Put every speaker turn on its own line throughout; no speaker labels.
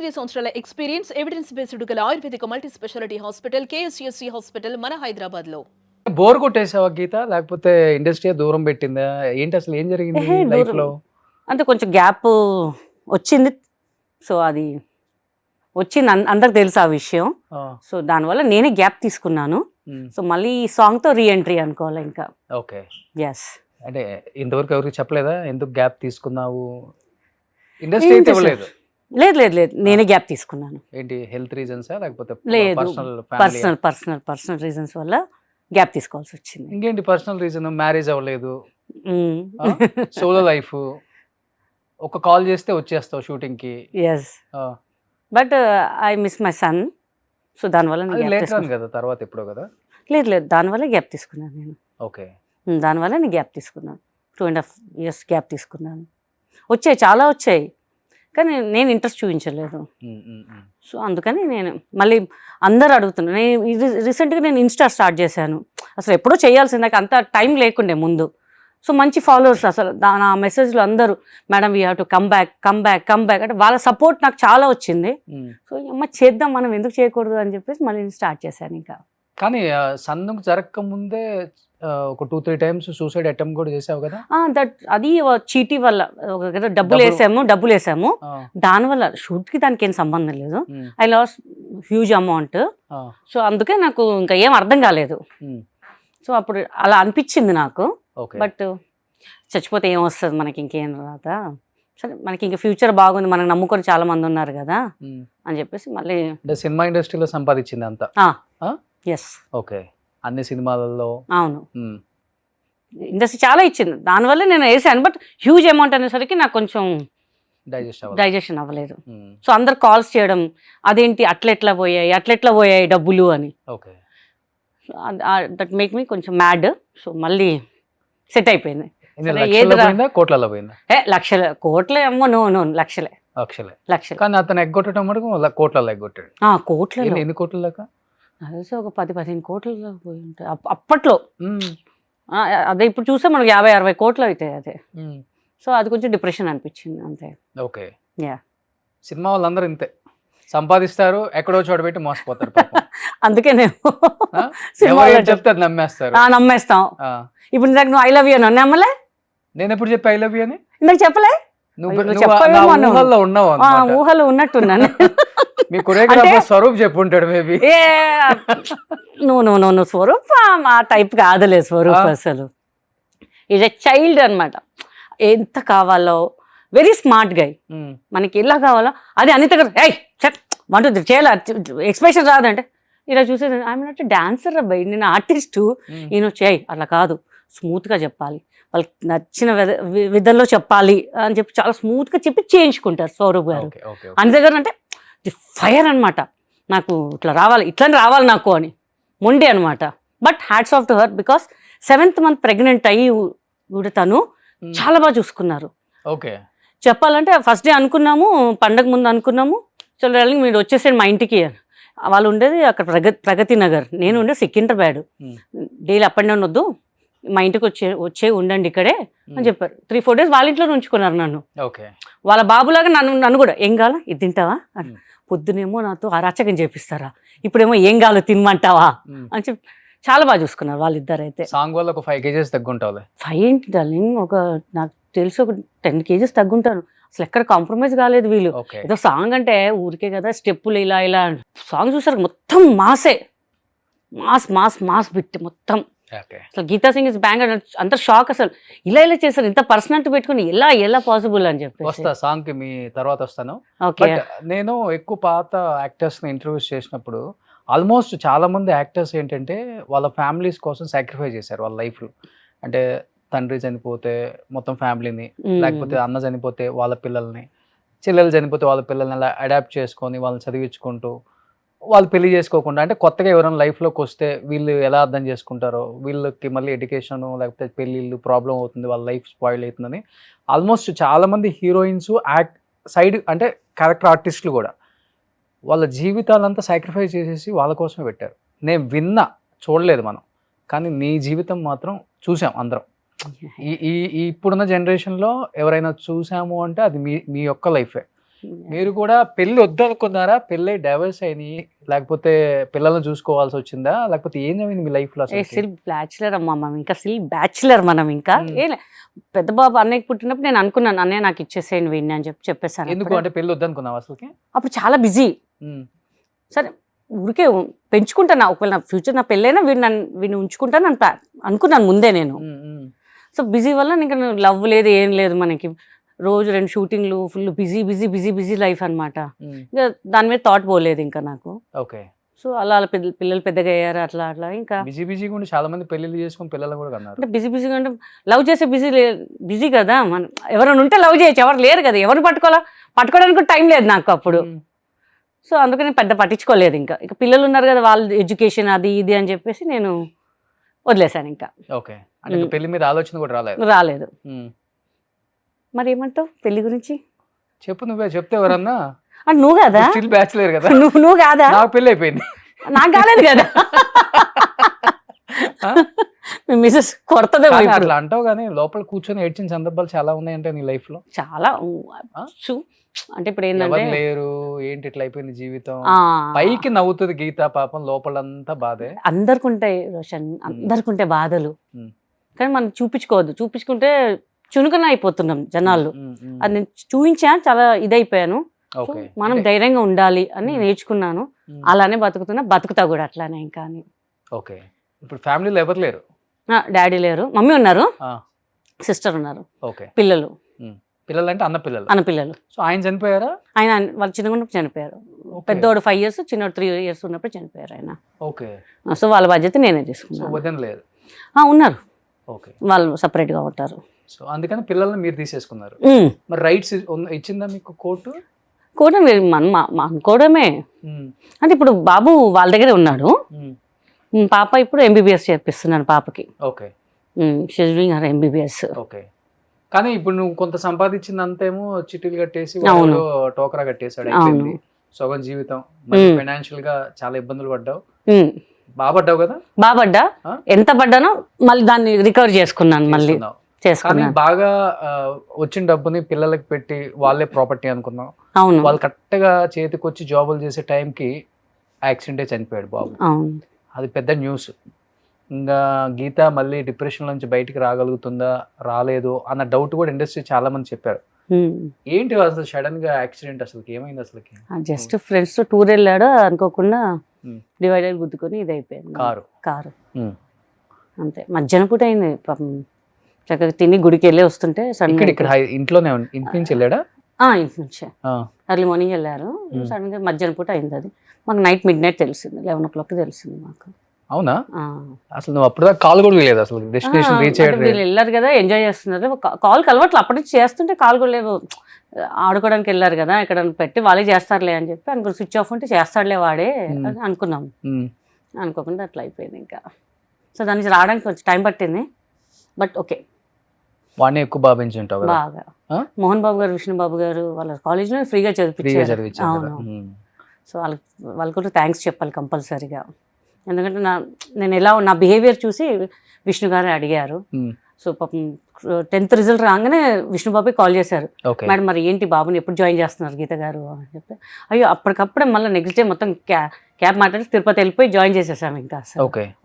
8 సంవత్సరాల experience evidence based గల Ayurvedic multi specialty hospital KSUC hospital మన హైదరాబాద్ లో.
బోర్ కొట్టేసావా గీత? లేకపోతే ఇండస్ట్రీ దూరం పెట్టిందా? ఏంటి అసలు ఏం జరిగింది
ఏహే,
లైఫ్
దూరం
లో?
అంటే కొంచెం గ్యాప్ వచ్చింది. సో అది వచ్చింది, అందరికి తెలుసు ఆ విషయం.
ఆ,
సో దానివల్ల నేనే గ్యాప్ తీసుకున్నాను.
ఉమ్,
సో మళ్ళీ ఈ సాంగ్తో రీఎంట్రీ అనుకోవాలి ఇంకా.
ఓకే.
ఎస్,
అంటే ఇంతవరకు ఎవరికి చెప్పలేదా ఎందుకు గ్యాప్ తీసుకున్నావు? ఇండస్ట్రీ అయితే ఇవ్వలేదు.
లేదు లేదు లేదు, నేనే గ్యాప్ తీసుకున్నాను.
ఏంటి హెల్త్ రీజన్సా లేకపోతే
లేదు,
పర్సనల్
పర్సనల్ రీజన్స్ వల్ల గ్యాప్ తీసుకోవాల్సి వచ్చింది.
ఇంకేంటి పర్సనల్ రీజన్? మ్యారేజ్ అవ్వలేదు, సోలో లైఫ్, ఒక కాల్ చేస్తే వచ్చేస్తావు షూటింగ్ కి.
Yes, but I miss my son. So దానివల్ల నేను gap
లేటర్
తీసుకున్నాను.
కదా, తర్వాత ఎప్పుడో కదా.
లేదు లేదు, దానివల్ల గ్యాప్ తీసుకున్నాను నేను.
ఓకే.
దానివల్ల నేను గ్యాప్ తీసుకున్నాను. 2.5 years గ్యాప్ తీసుకున్నాను. వచ్చాయి, చాలా వచ్చాయి, కానీ నేను ఇంట్రెస్ట్ చూపించలేదు. సో అందుకని నేను మళ్ళీ అందరు అడుగుతున్నాను. నేను రీసెంట్గా నేను ఇన్స్టా స్టార్ట్ చేశాను. అసలు ఎప్పుడో చేయాల్సింది, నాకు అంత టైం లేకుండే ముందు. సో మంచి ఫాలోవర్స్ అసలు నా మెసేజ్లో అందరూ madam we have to come back అంటే వాళ్ళ సపోర్ట్ నాకు చాలా వచ్చింది. సో అమ్మ చేద్దాం, మనం ఎందుకు చేయకూడదు అని చెప్పేసి మళ్ళీ నేను స్టార్ట్ చేశాను ఇంకా.
కానీ సన్నుకు జరగక ముందే ఒక 2-3 times సూసైడ్ అటెంప్ట్ కూడా చేసావు కదా.
అది చీటీ వల్ల డబ్బులు వేసాము. దానివల్ల షూట్కి దానికి ఏం సంబంధం లేదు. I loss huge amount. So అందుకే నాకు ఇంకా ఏం అర్థం కాలేదు. సో అప్పుడు అలా అనిపించింది నాకు. బట్ చచ్చిపోతే ఏం వస్తుంది మనకి, ఇంకేం రాత, సరే మనకి ఇంకా ఫ్యూచర్ బాగుంది, మనకు నమ్ముకొని చాలా మంది ఉన్నారు కదా అని చెప్పేసి మళ్ళీ
సినిమా ఇండస్ట్రీలో సంపాదించింది అంతా.
Yes,
okay. అన్ని సినిమాలలో
అవును, ఇండస్ట్రీ చాలా ఇచ్చింది, దానివల్ల నేను వేసాను. బట్ హ్యూజ్ అమౌంట్ అనేసరికి నాకు కొంచెం డైజెషన్ అవ్వలేదు. సో అందరు కాల్స్ చేయడం, అదేంటి అట్లెట్లా పోయాయి డబ్బులు అని.
ఓకే.
దట్ మేక్ మీ కొంచెం మ్యాడ్. సో మళ్ళీ సెట్ అయిపోయింది.
కోట్లలో పోయిందా?
కోట్ల ఏమో, నో లక్షలే.
కానీ అతను ఎగ్గొట్టడం మటుకు కోట్లలో ఎగ్గొట్టాడు.
కోట్ల
ఎన్ని కోట్ల దాకా?
ఒక 10-15 కోట్ల పోయి ఉంటాయి అప్పట్లో. అదే ఇప్పుడు చూస్తే మనకు 50-60 కోట్లు అవుతాయి అదే. సో అది కొంచెం డిప్రెషన్ అనిపించింది అంతే.
ఓకే.
యా,
సినిమా వాళ్ళందరూ ఇంతే, సంపాదిస్తారు, ఎక్కడో చోట పెట్టి మోసపోతారు.
అందుకే నేను
చెప్తే అది నమ్మేస్తారు.
నమ్మేస్తాం. ఇప్పుడు ఇందాక నువ్వు ఐ లవ్ యూ అని నమ్మలే?
నేను ఎప్పుడు చెప్పి ఐ లవ్ యూ అని?
ఇందాక చెప్పలే? ఊహలో ఉన్నట్టున్నాను.
మీ కొరియోగ్రాఫర్ స్వరూప్ చెప్పుంటాడు మేబీ.
నువ్వు స్వరూప్ ఆ టైప్ కాదులే. స్వరూప్ అసలు ఈజ్ ఎ చైల్డ్ అనమాట. ఎంత కావాలో వెరీ స్మార్ట్ గై. మనకి ఎలా కావాలో అది అనిత గారు వంట చేయాలి, ఎక్స్ప్రెషన్ రాదంటే ఇలా చూసేది. ఐఎమ్ నాట్ డాన్సర్ అబ్బాయి, నేను ఆర్టిస్టు. ఈయన చేయి అట్లా కాదు, స్మూత్గా చెప్పాలి, వాళ్ళకి నచ్చిన విధంలో చెప్పాలి అని చెప్పి చాలా స్మూత్గా చెప్పి చేయించుకుంటారు స్వరూప్ గారు. అనిత గారు అంటే ఫైర్ అనమాట. నాకు ఇట్లని రావాలి నాకు అని మొండి అనమాట. But hats off to her, because 7th month pregnant అయ్యి కూడా తను చాలా బాగా చూసుకున్నారు.
ఓకే.
చెప్పాలంటే ఫస్ట్ డే అనుకున్నాము, పండగ ముందు అనుకున్నాము, చలో మీరు వచ్చేసేయండి మా ఇంటికి. వాళ్ళు ఉండేది అక్కడ ప్రగతి నగర్, నేను ఉండేది Secunderabad. Daily up and down వద్దు, మా ఇంటికి వచ్చే ఉండండి ఇక్కడే అని చెప్పారు. 3-4 days వాళ్ళ ఇంట్లో ఉంచుకున్నారు నన్ను. వాళ్ళ బాబులాగా నన్ను కూడా ఏం కావాలా ఇది తింటావా అని. పొద్దునేమో నాతో అరాచకం చేపిస్తారా, ఇప్పుడేమో ఏం కావాలో తినమంటావా అని చెప్పి చాలా బాగా చూసుకున్నారు వాళ్ళిద్దరు. అయితే
సాంగ్ వల్ల ఒక 5 kgs తగ్గుంటావు?
5 ఏంటి డార్లింగ్, నాకు తెలిసి ఒక 10 kgs తగ్గుంటాను. అసలు ఎక్కడ కాంప్రమైజ్ కాలేదు వీళ్ళు. ఏదో సాంగ్ అంటే ఊరికే కదా, స్టెప్పులు ఇలా సాంగ్ చూసారు మొత్తం మాస్ బిట్ మొత్తం. అసలు గీతా సింగ్ ఇస్ బ్యాంగ్ అంత షాక్. అసలు ఇలా చేశారు, ఇంత పర్సనాలిటీ పెట్టుకుని ఎలా పాసిబుల్ అని చెప్పి.
వస్తా సాంగ్ కి మీ తర్వాత వస్తాను. నేను ఎక్కువ పాత యాక్టర్స్ ని ఇంటర్వ్యూస్ చేసినప్పుడు ఆల్మోస్ట్ చాలా మంది యాక్టర్స్ ఏంటంటే వాళ్ళ ఫ్యామిలీస్ కోసం సాక్రిఫైస్ చేశారు వాళ్ళ లైఫ్ లో. అంటే తండ్రి చనిపోతే మొత్తం ఫ్యామిలీని, లేకపోతే అన్న చనిపోతే వాళ్ళ పిల్లల్ని, చెల్లెలు చనిపోతే వాళ్ళ పిల్లల్ని అలా అడాప్ట్ చేసుకొని వాళ్ళని చదివించుకుంటూ, వాళ్ళు పెళ్లి చేసుకోకుండా, అంటే కొత్తగా ఎవరైనా లైఫ్లోకి వస్తే వీళ్ళు ఎలా అర్థం చేసుకుంటారో, వీళ్ళకి మళ్ళీ ఎడ్యుకేషన్ లేకపోతే పెళ్ళిళ్ళు ప్రాబ్లం అవుతుంది, వాళ్ళ లైఫ్ స్పాయిల్ అవుతుందని ఆల్మోస్ట్ చాలామంది హీరోయిన్స్ సైడ్ అంటే క్యారెక్టర్ ఆర్టిస్టులు కూడా వాళ్ళ జీవితాలంతా సాక్రిఫైస్ చేసేసి వాళ్ళ కోసమే పెట్టారు. నేను చూడలేదు మనం, కానీ నీ జీవితం మాత్రం చూసాం అందరం. ఈ ఇప్పుడున్న జనరేషన్లో ఎవరైనా చూసాము అంటే అది మీ యొక్క లైఫే. మీరు కూడా పెళ్లి వద్దనుకున్నారా? పెళ్ళి డైవర్స్ అయినాయి, లేకపోతే పిల్లల్ని చూసుకోవాల్సి వచ్చిందా, లేకపోతే ఏం జరిగింది మీ లైఫ్ లో?
స్టిల్ బ్యాచులర్ అమ్మా మనం, ఇంకా స్టిల్ బ్యాచులర్ మనం ఇంకా. పెద్ద బాబు అన్నయ్యకి పుట్టినప్పుడు నేను అనుకున్నాను, అన్నయ్య నాకు ఇచ్చేసేయండి వీడిని అని చెప్పేసాను.
ఎందుకు అంటే పెళ్లి వద్దనుకున్నావు అసలుకి?
అప్పుడు చాలా బిజీ. సరే ఊరికే పెంచుకుంటాను, ఒకవేళ నా ఫ్యూచర్ నా పెళ్ళైనా వీడిని ఉంచుకుంటాను అని అనుకున్నాను ముందే నేను. సో బిజీ వల్ల ఇంకా లవ్ లేదు, ఏం లేదు మనకి. రోజు 2 షూటింగ్లు, full busy busy busy busy life అనమాట. ఇంకా దాని మీద థాట్ పోలేదు ఇంకా నాకు.
ఓకే.
సో అలా పిల్లలు పెద్దగా అయ్యారు, అట్లా అట్లా ఇంకా
బిజీ బిజీగా ఉండి చాలా మంది పెళ్లిళ్ళు చేసుకుని పిల్లలు కూడా కన్నారు.
అంటే బిజీగా అంటే లవ్ చేసే బిజీ కదా మనం. ఎవరైనా ఉంటే లవ్ చేయొచ్చు, ఎవరు లేరు కదా, ఎవరు పట్టుకోవడానికి కూడా టైం లేదు నాకు అప్పుడు. సో అందుకని పెద్ద పట్టించుకోలేదు ఇంకా. ఇక పిల్లలు ఉన్నారు కదా, వాళ్ళ ఎడ్యుకేషన్ అది ఇది అని చెప్పేసి నేను వదిలేశాను ఇంకా.
ఓకే. అంటే పెళ్లి మీద ఆలోచన కూడా రాలేదు.
మరి ఏమంటావు పెళ్లి గురించి?
చెప్పు, నువ్వే చెప్తే ఎవరన్నా.
అంటే నువ్వు కదా,
స్టిల్ బ్యాచులర్ కదా.
నువ్వు కాదా?
నాకు పెళ్లి అయిపోయింది.
నాకు కాలేదు కదా. మిసెస్ కొడతదే
అట్లా అంటావు, కానీ లోపల కూర్చొని ఏడ్చిన సందర్భాలు చాలా ఉన్నాయంటే నీ లైఫ్ లో.
చాలా. అంటే ఇప్పుడు ఏంటంటే
లేరు, ఏంటి ఇట్లా అయిపోయింది జీవితం. పైకి నవ్వుతుంది గీత, పాపం లోపలంతా బాధే.
అందరికి ఉంటాయి రోషన్, అందరికి ఉంటాయి బాధలు, కానీ మనం చూపించుకుంటే చునుకన అయిపోతున్నాం జనాలు. అది నేను చూపించా, చాలా ఇదైపోయాను. మనం ధైర్యంగా ఉండాలి అని నేర్చుకున్నాను. అలానే బతుకుతా కూడా అట్లానే ఇంకా అని.
ఓకే. ఇప్పుడు ఫ్యామిలీలో ఎవరు లేరు?
డాడీ లేరు, మమ్మీ ఉన్నారు, సిస్టర్ ఉన్నారు, పిల్లలు
అంటే అన్న పిల్లలు. సో ఆయన చనిపోయారా?
ఆయన వాళ్ళు చిన్నగా ఉన్నప్పుడు చనిపోయారు. పెద్దోడు 5 years, చిన్నోడు 3 years ఉన్నప్పుడు చనిపోయారు ఆయన.
ఓకే.
సో వాళ్ళ బాధ్యత నేనే తీసుకున్నాను.
వదనలేదు?
ఉన్నారు,
ఓకే,
వాళ్ళు సపరేట్ గా ఉంటారు.
సో అందుకని పిల్లల్ని మీరు తీసేసుకున్నారు. మరి రైట్స్ ఇచ్చిందా మీకు కోర్టు?
మనం అనుకోవడమే. అంటే ఇప్పుడు బాబు వాళ్ళ దగ్గరే ఉన్నాడు, పాప ఇప్పుడు MBBS చేపిస్తున్నాను పాపకి.
Okay.
She's doing her MBBS.
Okay. కానీ ఇప్పుడు నువ్వు కొంత సంపాదించిందంతేమో చిట్టీలు కట్టేసి టోకరా కట్టేసాడు, అయిపోయింది సగం జీవితం. ఫైనాన్షియల్ గా చాలా ఇబ్బందులు పడ్డావు. బాగుపడ్డావు కదా?
బాగుపడ్డా, ఎంత పడ్డానో మళ్ళీ దాన్ని రికవర్ చేసుకున్నాను, మళ్ళీ చేసుకున్నాను.
బాగా వచ్చిన డబ్బుని పిల్లలకి పెట్టి వాళ్ళే ప్రాపర్టీ అనుకున్నావు.
అవును.
వాళ్ళు కరెక్ట్ గా చేతికి వచ్చి జాబులు చేసే టైంకి యాక్సిడెంట్ చనిపోయాడు బాబు. అది పెద్ద న్యూస్. ఇంకా గీత మళ్ళీ డిప్రెషన్ నుంచి బయటికి రాగలుగుతుందా, రాలేదు అన్న డౌట్ కూడా ఇండస్ట్రీ చాలా మంది చెప్పారు. ఏంటి అసలు సడన్ గా యాక్సిడెంట్, అసలు ఏమైంది? అసలు
జస్ట్ ఫ్రెండ్స్ తో టూర్ వెళ్ళాడు, అనుకోకుండా డివైడర్ గుద్దుకొని ఇది అయిపోయింది కారు. అంతే, మధ్యాహ్నం పూట అయింది పాపం. చక్కగా తిని గుడికి వెళ్ళి వస్తుంటే
ఇక్కడ ఇంట్లోనే ఇంటి నుంచి వెళ్ళాడా?
ఇంటి నుంచే ఎర్లీ మార్నింగ్ వెళ్ళారు. సడన్ గా మధ్యాహ్నం పూట అయింది. అది మాకు నైట్ midnight తెలిసింది, 11 o'clock తెలిసింది మాకు.
అవునా? అసలు నువ్వు అప్పుడు కాల్ కూడా లేదు, అసలు డెస్టినేషన్ రీచ్ అయ్యారు.
వీళ్ళు వెళ్ళారు కదా, ఎంజాయ్ చేస్తున్నారు, కాల్ కలవట్లు అప్పటి నుంచి చేస్తుంటే కాల్ కూడా లేవు. ఆడుకోవడానికి వెళ్ళారు కదా, ఇక్కడ పెట్టి వాళ్ళే చేస్తారులే అని చెప్పి అనుకుని, స్విచ్ ఆఫ్ ఉంటే చేస్తాడులే వాడే అని అనుకున్నాం. అనుకోకుండా అట్లా అయిపోయింది ఇంకా. సో దాని నుంచి రావడానికి కొంచెం టైం పట్టింది, బట్ ఓకే.
వాడిని ఎక్కువ బాగా పెంచి ఉంటావు
బాగా. మోహన్ బాబు గారు, విష్ణు బాబు గారు వాళ్ళ కాలేజ్లో ఫ్రీగా చదివించారు. అవును. సో వాళ్ళకి కూడా థ్యాంక్స్ చెప్పాలి కంపల్సరీగా. ఎందుకంటే నేను ఎలా నా బిహేవియర్ చూసి విష్ణు గారు అడిగారు. సో పాపం 10th రిజల్ట్ రాగానే విష్ణు బాబు కాల్ చేశారు, మేడం మరి ఏంటి బాబుని ఎప్పుడు జాయిన్ చేస్తున్నారు గీత గారు అని చెప్తే, అయ్యో అప్పటికప్పుడే మళ్ళీ నెక్స్ట్ డే మొత్తం క్యాబ్ మాట్లాడి తిరుపతి వెళ్ళిపోయి జాయిన్ చేసేసాము. ఇంకా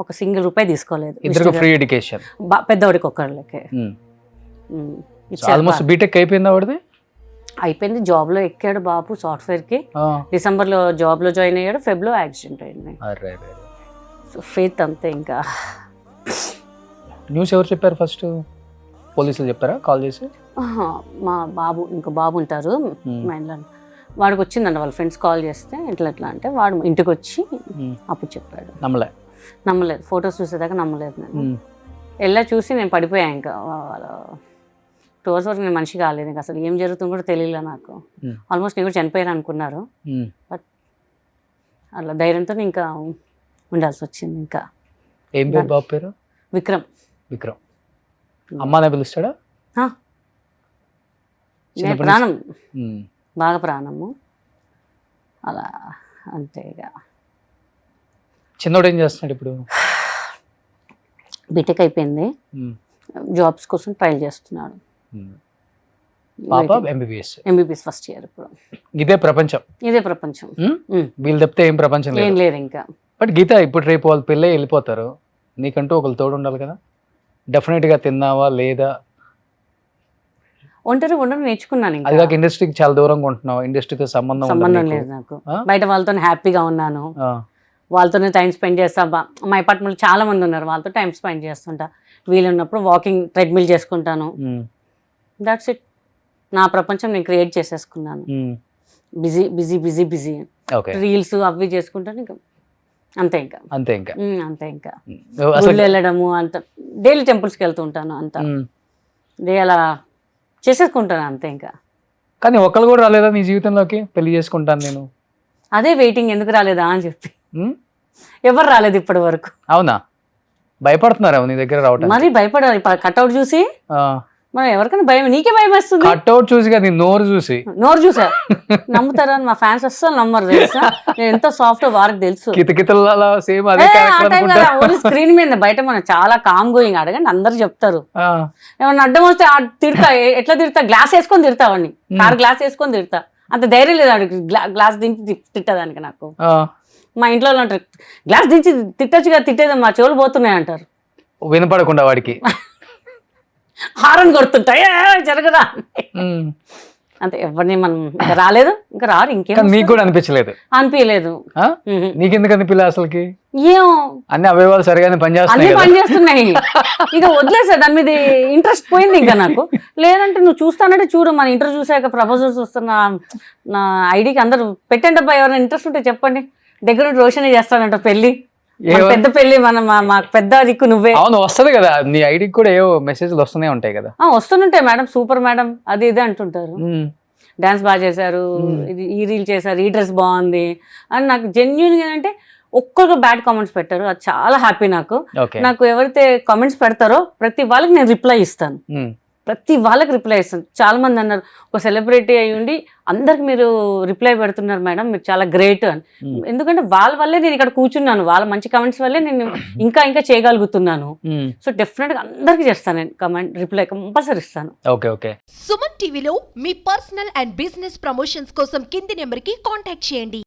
ఒక సింగిల్ రూపాయి తీసుకోలేదు.
ఫ్రీ ఎడ్యుకేషన్
పెద్దవాడికి ఒక్కళ్ళకే.
ఆల్మోస్ట్ బీటెక్ అయిపోయింది వాడిది?
అయిపోయింది. జాబ్ లో ఎక్కాడు బాబు, సాఫ్ట్వేర్ కి. డిసెంబర్ లో జాబ్ లో జాయిన్ అయ్యాడు, ఫెబ్లో యాక్సిడెంట్ అయింది. సో ఫేత్ అంతే ఇంకా.
న్యూస్ ఎవరు చెప్పారు ఫస్ట్? పోలీసులు చెప్పారా కాల్ చేసి?
మా బాబు, ఇంకో బాబు ఉంటారు మైండ్లో, వాడికి వచ్చిందండి, వాళ్ళ ఫ్రెండ్స్ కాల్ చేస్తే ఎట్లా అంటే వాడు ఇంటికి వచ్చి అప్పుడు చెప్పాడు. నమ్మలేదు, ఫొటోస్ చూసేదాకా నమ్మలేదు. నేను వెళ్ళా చూసి నేను పడిపోయా. ఇంకా 2 hours వరకు నేను మనిషి కాలేదు, ఇంకా అసలు ఏం జరుగుతుందో కూడా తెలియలే నాకు. ఆల్మోస్ట్ నేను కూడా చనిపోయాను అనుకున్నారు, బట్ అలా ధైర్యంతో ఇంకా ఉండాల్సి వచ్చింది. ఇంకా
ఏం పేరు బాబు పేరు?
విక్రమ్.
అమ్మానే పిలుస్తాడా?
ప్రాణం, బాగా ప్రాణము అలా అంతే. ఇక
చిన్నోడు ఏం చేస్తున్నాడు ఇప్పుడు?
బీటెక్ అయిపోయింది, జాబ్స్ కోసం ట్రయల్ చేస్తున్నాడు.
పాప ఎంబీబీఎస్.
ఎంబీబీఎస్ ఫస్ట్ ఇయర్ ఇప్పుడు.
ఇదే ప్రపంచం,
ఇదే ప్రపంచం,
వీళ్ళు తప్పితే ఏం ప్రపంచం
ఏం
లేదు.
లేదు ఇంకా.
బట్ గీత, ఇప్పుడు రేపు వాళ్ళు పెళ్ళి వెళ్ళిపోతారు, నీకంటూ ఒకరు తోడు ఉండాలి కదా. డెఫినెట్గా తిన్నావా లేదా?
ఒంటరి ఉండడం నేర్చుకున్నాను.
అది
ఇంకా
కాక ఇండస్ట్రీకి చాలా దూరంగా ఉంటున్నావు, ఇండస్ట్రీతో సంబంధం
సంబంధం
ఉండదు
లేదు
నీకు.
నాకు. బయట వాళ్ళతో హ్యాపీగా ఉన్నాను, వాళ్ళతోనే టైం స్పెండ్ చేస్తా. మా అపార్ట్మెంట్లో చాలా మంది ఉన్నారు, వాళ్ళతో టైం స్పెండ్ చేస్తుంటా. వీలు ఉన్నప్పుడు వాకింగ్ ట్రెడ్మిల్ చేసుకుంటాను. That's it. నా ప్రపంచం నేను క్రియేట్ చేసేసుకున్నాను. Busy busy busy busy, reels అవి చేసుకుంటాను. ఇంకా అంతే ఇంకా
అంతే ఇంకా
అంతే ఇంకా గుళ్ళు వెళ్ళడము అంత, డైలీ టెంపుల్స్కి వెళ్తూ ఉంటాను అంత, డే అలా చేసేసుకుంటాను అంతే ఇంకా.
కానీ ఒకళ్ళు కూడా రాలేదా నీ జీవితంలోకి పెళ్లి చేసుకుంటాను నేను?
అదే వెయిటింగ్, ఎందుకు రాలేదా అని చెప్పి. ఎవరు రాలేదు ఇప్పటి వరకు.
అవునా? భయపడుతున్నారా నీ దగ్గర రావటం?
మరి భయపడాలి, కట్అవుట్ చూసి. మరి ఎవరికైనా భయం, నీకే భయం వేస్తుంది.
కట్అవుట్ చూసి కదా, నోరు చూసి.
నోరు చూసా నమ్ముతారా? మా ఫ్యాన్స్ అస్సలు నమ్మరు తెలుసా, నేను ఎంత సాఫ్ట్ వారికి తెలుసు.
కితకితల సేమ్ అదే
స్క్రీన్ మీద, బయట మనం చాలా కామ్ గోయింగ్. అడగండి, అందరు చెప్తారు. ఏమన్నా అడ్డం వస్తే తిడతా, ఎట్లా తిడతా, గ్లాస్ వేసుకొని తిడతా వాడిని, కార్ గ్లాస్ వేసుకొని తిడతా. అంత ధైర్యం లేదు వాడికి గ్లాస్ దించి తిట్టదానికి. నాకు మా ఇంట్లో ఉంటారు, గ్లాస్ దించి తిట్టచ్చుగా, తిట్టేది మా చెవులు పోతున్నాయి అంటారు.
వినపడకుండా వాడికి
హారన్ కొడుతుంటాయి, జరగదా అంతే. ఎవరిని మనం ఇంకా రాలేదు, ఇంకా రారు. ఇంకేం
నీకు కూడా అనిపించలేదు?
అనిపించలేదు.
నీకెందుకు అనిపించలే అసలుకి?
ఏమో
అన్ని అవయవాలు సరిగానే
పనిచేస్తున్నాయి. ఇక వదిలేసా, దాని మీద ఇంట్రెస్ట్ పోయింది ఇంకా నాకు. లేదంటే నువ్వు చూస్తానంటే చూడు, మన ఇంటర్వ్యూ చూసాక ప్రపోజల్స్ వస్తున్న నా ఐడికి అందరూ పెట్టండి అబ్బా, ఎవరైనా ఇంట్రెస్ట్ ఉంటే చెప్పండి, దగ్గర నుండి రోషనే చేస్తానంట పెళ్లి, పెద్ద పెళ్లి, మన మాకు పెద్ద దిక్కు నువ్వే.
అవును, వస్తుంది కదా నీ ఐడికి కూడా ఏవో మెసేజ్లు వస్తూనే ఉంటాయి కదా.
వస్తుంటాయి మేడం, సూపర్ మేడం అది ఇది అంటుంటారు. డాన్స్ బాగా చేశారు, ఇది ఈ రీల్ చేశారు, ఈ డ్రెస్ బాగుంది అని. నాకు జెన్యున్గా అంటే ఒక్కరికి బ్యాడ్ కామెంట్స్ పెట్టారు, అది చాలా హ్యాపీ నాకు. నాకు ఎవరైతే కామెంట్స్ పెడతారో ప్రతి వాళ్ళకి నేను రిప్లై ఇస్తాను, ప్రతి వాళ్ళకి రిప్లై ఇస్తాను. చాలా మంది అన్నారు, ఒక సెలబ్రిటీ అయ్యి ఉండి అందరికి మీరు రిప్లై పెడుతున్నారు మేడం, మీరు చాలా గ్రేట్ అని. ఎందుకంటే వాళ్ళ వల్లే నేను ఇక్కడ కూర్చున్నాను, వాళ్ళ మంచి కమెంట్స్ వల్లే నేను ఇంకా ఇంకా చేయగలుగుతున్నాను. సో డెఫినెట్ గా అందరికి చేస్తాను నేను కమెంట్, రిప్లై కంపల్సరీ ఇస్తాను.
సుమన్ టీవీలో మీ పర్సనల్ అండ్ బిజినెస్ ప్రమోషన్స్ కోసం కింది నెంబర్ కి కాంటాక్ట్ చేయండి.